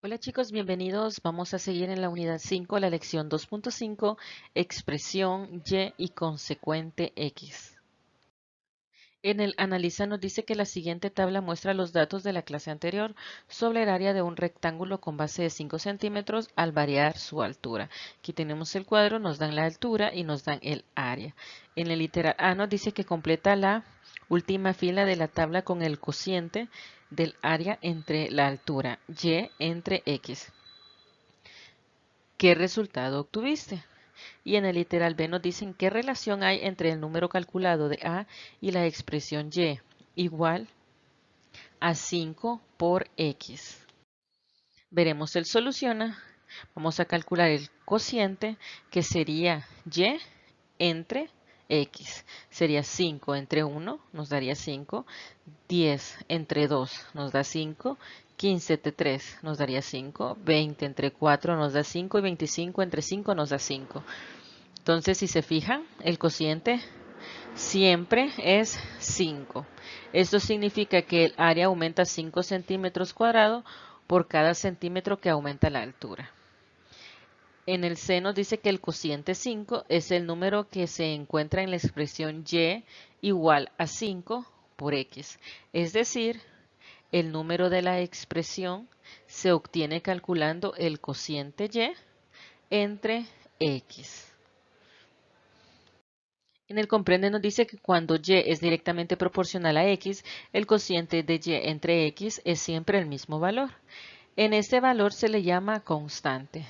Hola chicos, bienvenidos. Vamos a seguir en la unidad 5, la lección 2.5, expresión y consecuente x. En el analiza nos dice que la siguiente tabla muestra los datos de la clase anterior sobre el área de un rectángulo con base de 5 centímetros al variar su altura. Aquí tenemos el cuadro, nos dan la altura y nos dan el área. En el literal A nos dice que completa la última fila de la tabla con el cociente del área entre la altura y entre x. ¿Qué resultado obtuviste? Y en el literal B nos dicen qué relación hay entre el número calculado de A y la expresión Y igual a 5 por X. Veremos el soluciona. Vamos a calcular el cociente que sería Y entre X. Sería 5 entre 1 nos daría 5, 10 entre 2 nos da 5, 15 entre 3 nos daría 5, 20 entre 4 nos da 5 y 25 entre 5 nos da 5. Entonces, si se fijan, el cociente siempre es 5. Esto significa que el área aumenta 5 centímetros cuadrados por cada centímetro que aumenta la altura. En el C nos dice que el cociente 5 es el número que se encuentra en la expresión Y igual a 5 por X. Es decir, el número de la expresión se obtiene calculando el cociente Y entre X. En el comprende nos dice que cuando Y es directamente proporcional a X, el cociente de Y entre X es siempre el mismo valor. En este valor se le llama constante.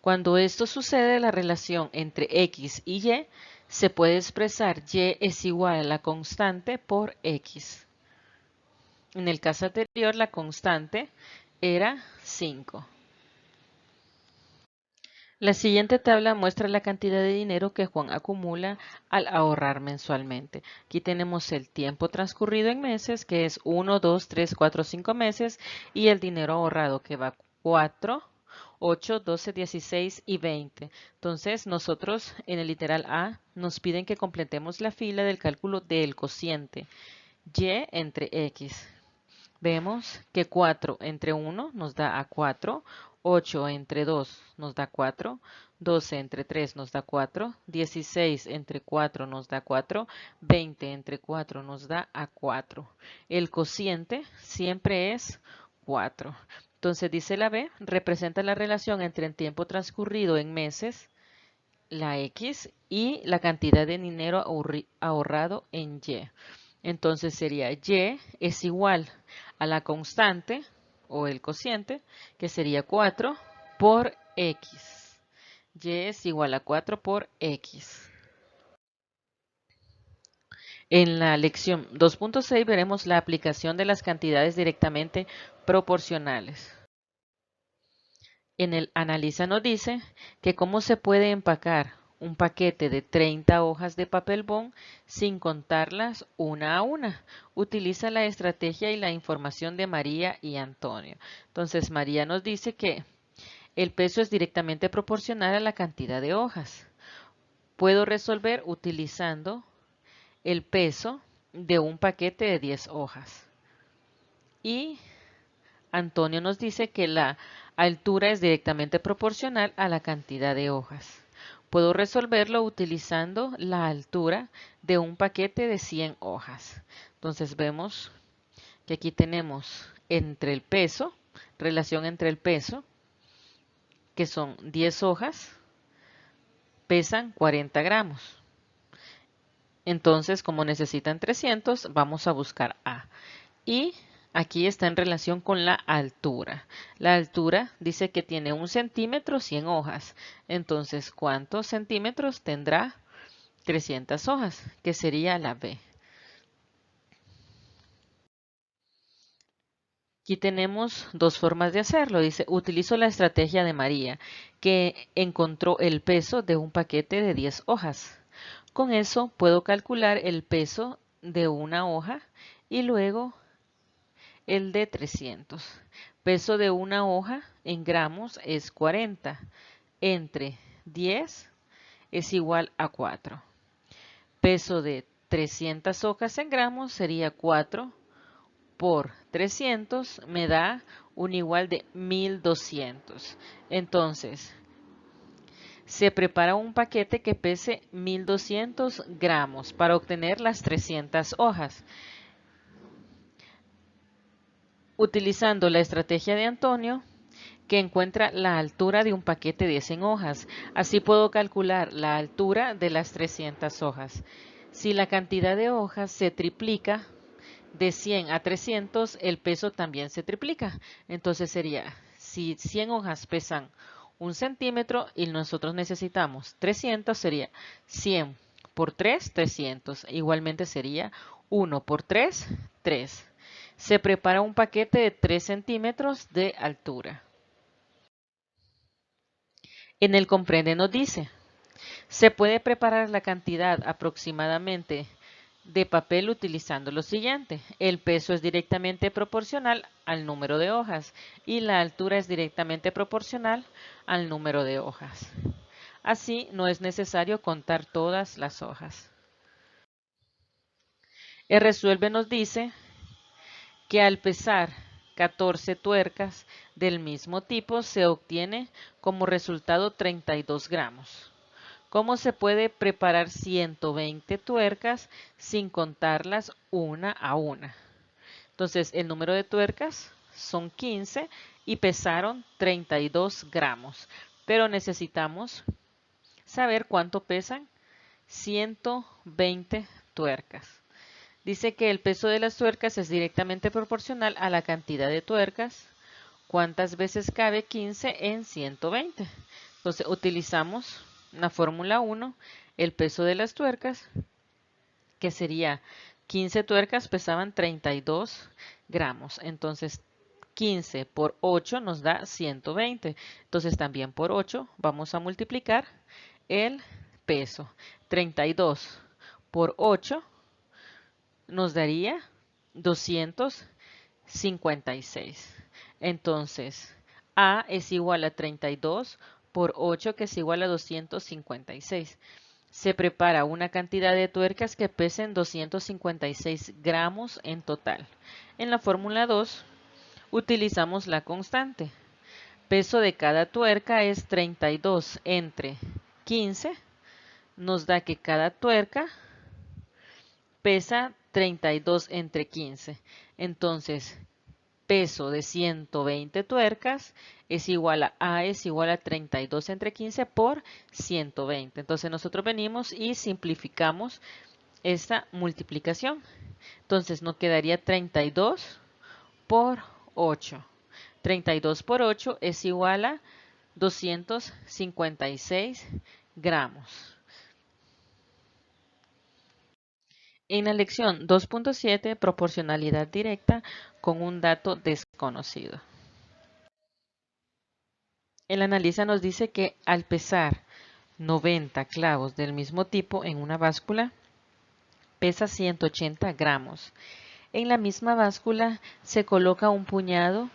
Cuando esto sucede, la relación entre X y Y se puede expresar Y es igual a la constante por X. En el caso anterior, la constante era 5. La siguiente tabla muestra la cantidad de dinero que Juan acumula al ahorrar mensualmente. Aquí tenemos el tiempo transcurrido en meses, que es 1, 2, 3, 4, 5 meses, y el dinero ahorrado, que va 4, 8, 12, 16 y 20. Entonces, nosotros en el literal A nos piden que completemos la fila del cálculo del cociente Y entre X. Vemos que 4 entre 1 nos da a 4, 8 entre 2 nos da 4, 12 entre 3 nos da 4, 16 entre 4 nos da 4, 20 entre 4 nos da a 4. El cociente siempre es 4. Entonces dice la B, representa la relación entre el tiempo transcurrido en meses, la X, y la cantidad de dinero ahorrado en Y. Entonces sería Y es igual a la constante o el cociente, que sería 4 por X. Y es igual a 4 por X. En la lección 2.6 veremos la aplicación de las cantidades directamente proporcionales. En el analiza nos dice que cómo se puede empacar un paquete de 30 hojas de papel bond sin contarlas una a una. Utiliza la estrategia y la información de María y Antonio. Entonces María nos dice que el peso es directamente proporcional a la cantidad de hojas. Puedo resolver utilizando el peso de un paquete de 10 hojas. Y Antonio nos dice que la altura es directamente proporcional a la cantidad de hojas. Puedo resolverlo utilizando la altura de un paquete de 100 hojas. Entonces vemos que aquí tenemos entre el peso, relación entre el peso, que son 10 hojas, pesan 40 gramos. Entonces, como necesitan 300, vamos a buscar A. Y aquí está en relación con la altura. La altura dice que tiene 1 centímetro, 100 hojas. Entonces, ¿cuántos centímetros tendrá 300 hojas? Que sería la B. Aquí tenemos dos formas de hacerlo. Dice, utilizo la estrategia de María, que encontró el peso de un paquete de 10 hojas. Con eso puedo calcular el peso de una hoja y luego el de 300. Peso de una hoja en gramos es 40. Entre 10 es igual a 4. Peso de 300 hojas en gramos sería 4 por 300, me da un igual de 1200. Entonces, se prepara un paquete que pese 1200 gramos para obtener las 300 hojas. Utilizando la estrategia de Antonio, que encuentra la altura de un paquete de 100 hojas. Así puedo calcular la altura de las 300 hojas. Si la cantidad de hojas se triplica de 100 a 300, el peso también se triplica. Entonces sería, si 100 hojas pesan 1 centímetro y nosotros necesitamos 300, sería 100 por 3, 300. Igualmente sería 1 por 3, 3. Se prepara un paquete de 3 centímetros de altura. En el comprende nos dice, se puede preparar la cantidad aproximadamente de papel utilizando lo siguiente. El peso es directamente proporcional al número de hojas y la altura es directamente proporcional al número de hojas. Así no es necesario contar todas las hojas. El resuelve nos dice que al pesar 14 tuercas del mismo tipo se obtiene como resultado 32 gramos. ¿Cómo se puede preparar 120 tuercas sin contarlas una a una? Entonces, el número de tuercas son 15 y pesaron 32 gramos. Pero necesitamos saber cuánto pesan 120 tuercas. Dice que el peso de las tuercas es directamente proporcional a la cantidad de tuercas. ¿Cuántas veces cabe 15 en 120? Entonces utilizamos la fórmula 1, el peso de las tuercas, que sería 15 tuercas pesaban 32 gramos. Entonces 15 por 8 nos da 120. Entonces también por 8 vamos a multiplicar el peso. 32 por 8 nos daría 256. Entonces, A es igual a 32 por 8, que es igual a 256. Se prepara una cantidad de tuercas que pesen 256 gramos en total. En la fórmula 2 utilizamos la constante. Peso de cada tuerca es 32 entre 15. Nos da que cada tuerca pesa 32 entre 15. Entonces, peso de 120 tuercas es igual a es igual a 32 entre 15 por 120. Entonces, nosotros venimos y simplificamos esta multiplicación. Entonces, nos quedaría 32 por 8. 32 por 8 es igual a 256 gramos. En la lección 2.7, proporcionalidad directa con un dato desconocido. El analista nos dice que al pesar 90 clavos del mismo tipo en una báscula, pesa 180 gramos. En la misma báscula se coloca un puñado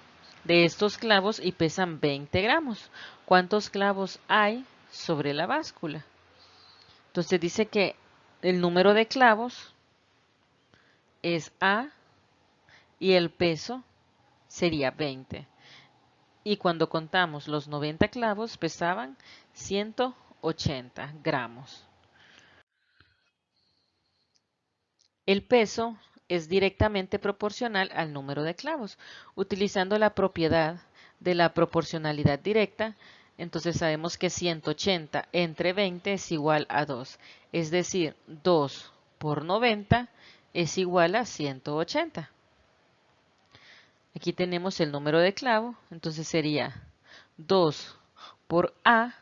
de estos clavos y pesan 20 gramos. ¿Cuántos clavos hay sobre la báscula? Entonces dice que el número de clavos es A y el peso sería 20. Y cuando contamos los 90 clavos pesaban 180 gramos. El peso es directamente proporcional al número de clavos. Utilizando la propiedad de la proporcionalidad directa, entonces sabemos que 180 entre 20 es igual a 2. Es decir, 2 por 90 es igual a 180. Aquí tenemos el número de clavo, entonces sería 2 por A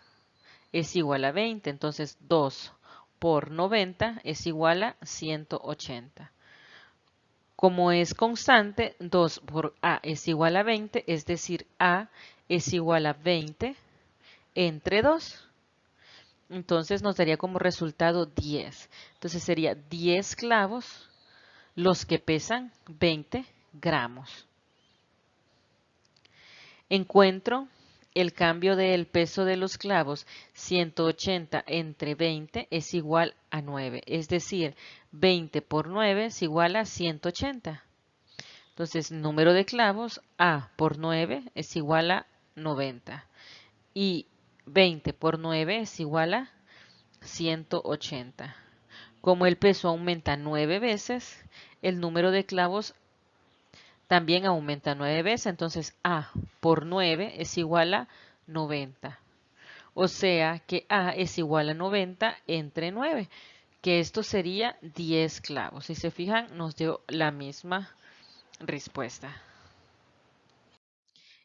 es igual a 20, entonces 2 por 90 es igual a 180. Como es constante, 2 por A es igual a 20, es decir, A es igual a 20 entre 2. Entonces nos daría como resultado 10. Entonces sería 10 clavos los que pesan 20 gramos. Encuentro el cambio del peso de los clavos. 180 entre 20 es igual a 9, es decir, 20 por 9 es igual a 180. Entonces, número de clavos, A por 9 es igual a 90. Y 20 por 9 es igual a 180. Como el peso aumenta 9 veces, el número de clavos también aumenta 9 veces. Entonces, A por 9 es igual a 90. O sea que A es igual a 90 entre 9, que esto sería 10 clavos. Si se fijan, nos dio la misma respuesta.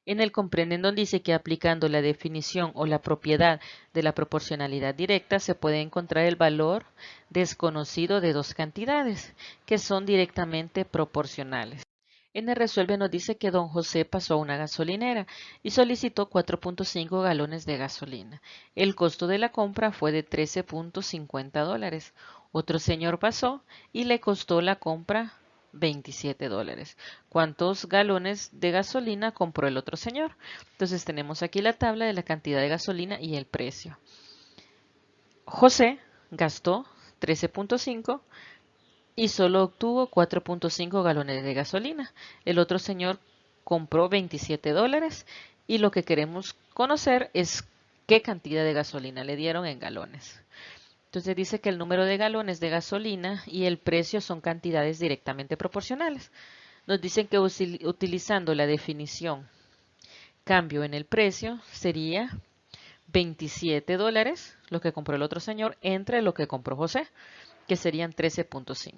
En el comprenden donde dice que aplicando la definición o la propiedad de la proporcionalidad directa se puede encontrar el valor desconocido de dos cantidades que son directamente proporcionales. En el resuelve nos dice que don José pasó a una gasolinera y solicitó 4.5 galones de gasolina. El costo de la compra fue de $13.50. Otro señor pasó y le costó la compra $27. ¿Cuántos galones de gasolina compró el otro señor? Entonces tenemos aquí la tabla de la cantidad de gasolina y el precio. José gastó 13.5 y solo obtuvo 4.5 galones de gasolina. El otro señor compró $27 y lo que queremos conocer es qué cantidad de gasolina le dieron en galones. Entonces dice que el número de galones de gasolina y el precio son cantidades directamente proporcionales. Nos dicen que utilizando la definición cambio en el precio sería $27, lo que compró el otro señor, entre lo que compró José, que serían 13.5.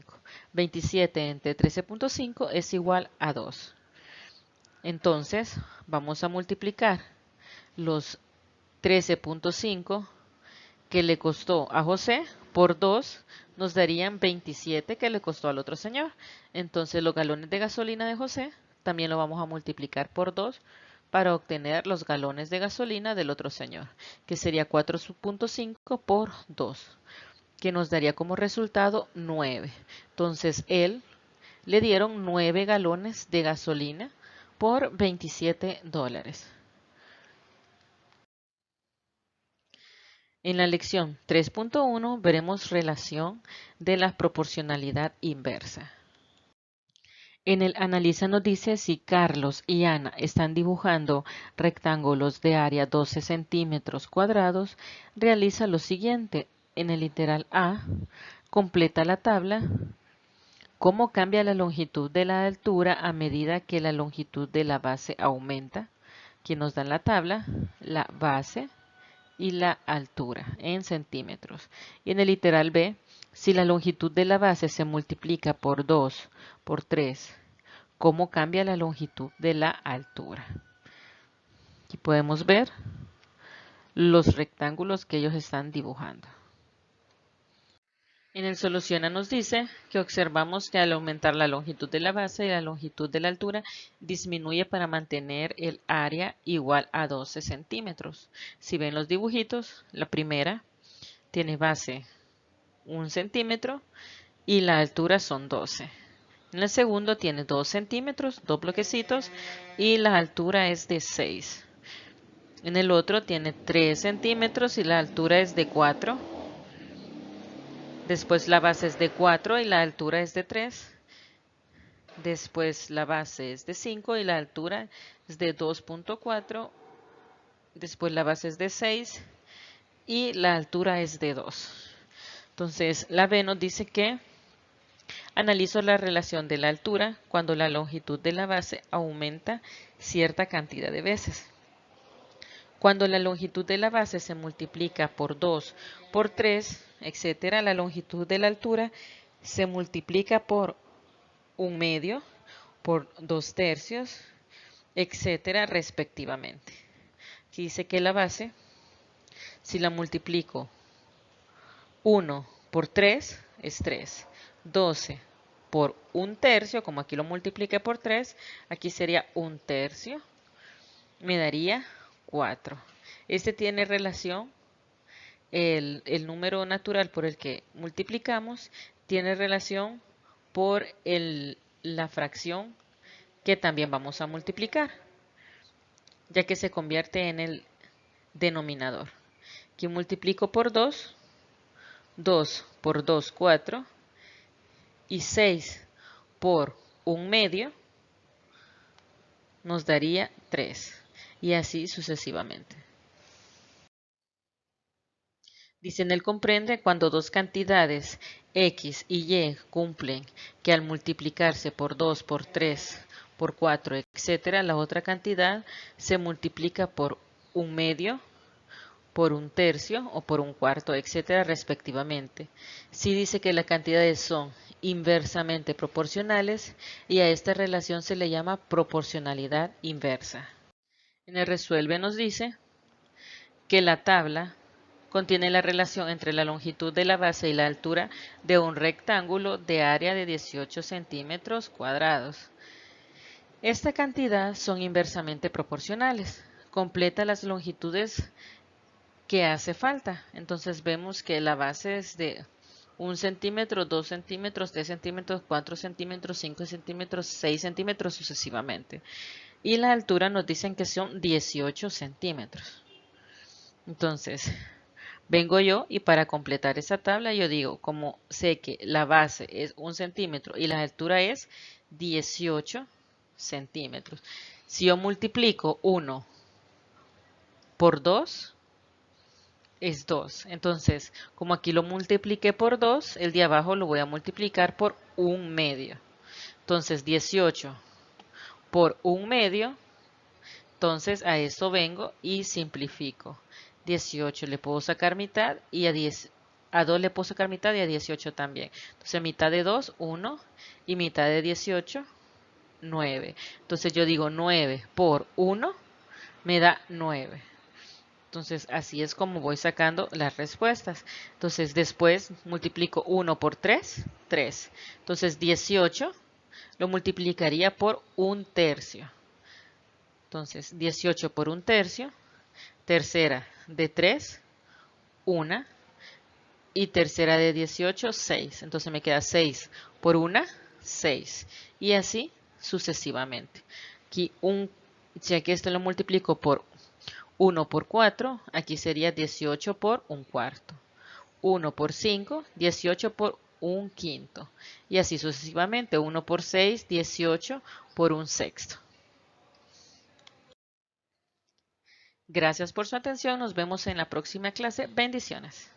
27 entre 13.5 es igual a 2. Entonces, vamos a multiplicar los 13.5 que le costó a José por 2, nos darían 27 que le costó al otro señor. Entonces, los galones de gasolina de José también lo vamos a multiplicar por 2 para obtener los galones de gasolina del otro señor, que sería 4.5 por 2, que nos daría como resultado 9. Entonces, él le dieron 9 galones de gasolina por $27. En la lección 3.1 veremos relación de la proporcionalidad inversa. En el analiza nos dice si Carlos y Ana están dibujando rectángulos de área 12 centímetros cuadrados, realiza lo siguiente. En el literal A, completa la tabla. ¿Cómo cambia la longitud de la altura a medida que la longitud de la base aumenta? Aquí nos dan la tabla, la base y la altura en centímetros. Y en el literal B, si la longitud de la base se multiplica por 2, por 3, ¿cómo cambia la longitud de la altura? Aquí podemos ver los rectángulos que ellos están dibujando. En el soluciona nos dice que observamos que al aumentar la longitud de la base y la longitud de la altura disminuye para mantener el área igual a 12 centímetros. Si ven los dibujitos, la primera tiene base 1 centímetro y la altura son 12. En el segundo tiene 2 centímetros, 2 bloquecitos y la altura es de 6. En el otro tiene 3 centímetros y la altura es de 4. Después la base es de 4 y la altura es de 3. Después la base es de 5 y la altura es de 2.4. Después la base es de 6 y la altura es de 2. Entonces la B nos dice que analizo la relación de la altura cuando la longitud de la base aumenta cierta cantidad de veces. Cuando la longitud de la base se multiplica por 2, por 3, etcétera, la longitud de la altura se multiplica por 1/2, por 2/3, etcétera, respectivamente. Aquí dice que la base, si la multiplico 1 por 3, es 3. 12 por 1/3, como aquí lo multipliqué por 3, aquí sería 1/3, me daría 4. Este tiene relación, el número natural por el que multiplicamos, tiene relación por la fracción que también vamos a multiplicar, ya que se convierte en el denominador. Aquí multiplico por 2, 2 por 2, 4, y 6 por 1/2, nos daría 3 y así sucesivamente. Dice, en él comprende cuando dos cantidades X y Y cumplen que al multiplicarse por 2, por 3, por 4, etcétera, la otra cantidad se multiplica por un medio, por un tercio o por un cuarto, etcétera, respectivamente. Sí dice que las cantidades son inversamente proporcionales y a esta relación se le llama proporcionalidad inversa. En el resuelve nos dice que la tabla contiene la relación entre la longitud de la base y la altura de un rectángulo de área de 18 centímetros cuadrados. Esta cantidad son inversamente proporcionales. Completa las longitudes que hace falta. Entonces vemos que la base es de 1 centímetro, 2 centímetros, 3 centímetros, 4 centímetros, 5 centímetros, 6 centímetros sucesivamente. Y la altura nos dicen que son 18 centímetros. Entonces, vengo yo y para completar esa tabla yo digo, como sé que la base es 1 centímetro y la altura es 18 centímetros. Si yo multiplico 1 por 2, es 2. Entonces, como aquí lo multipliqué por 2, el de abajo lo voy a multiplicar por 1 medio. Entonces, 18 por 1 medio. Entonces, a esto vengo y simplifico. 18 le puedo sacar mitad y a 2 le puedo sacar mitad y a 18 también. Entonces, mitad de 2, 1 y mitad de 18, 9. Entonces, yo digo 9 por 1 me da 9. Entonces, así es como voy sacando las respuestas. Entonces, después multiplico 1 por 3, 3. Entonces, 18 lo multiplicaría por 1 tercio. Entonces, 18 por 1 tercio, tercera de 3, 1, y tercera de 18, 6. Entonces, me queda 6 por 1, 6. Y así sucesivamente. Aquí, si aquí esto lo multiplico por 1 por 4, aquí sería 18 por 1 cuarto. 1 por 5, 18 por 1 quinto. Y así sucesivamente, 1 por 6, 18 por 1 sexto. Gracias por su atención. Nos vemos en la próxima clase. Bendiciones.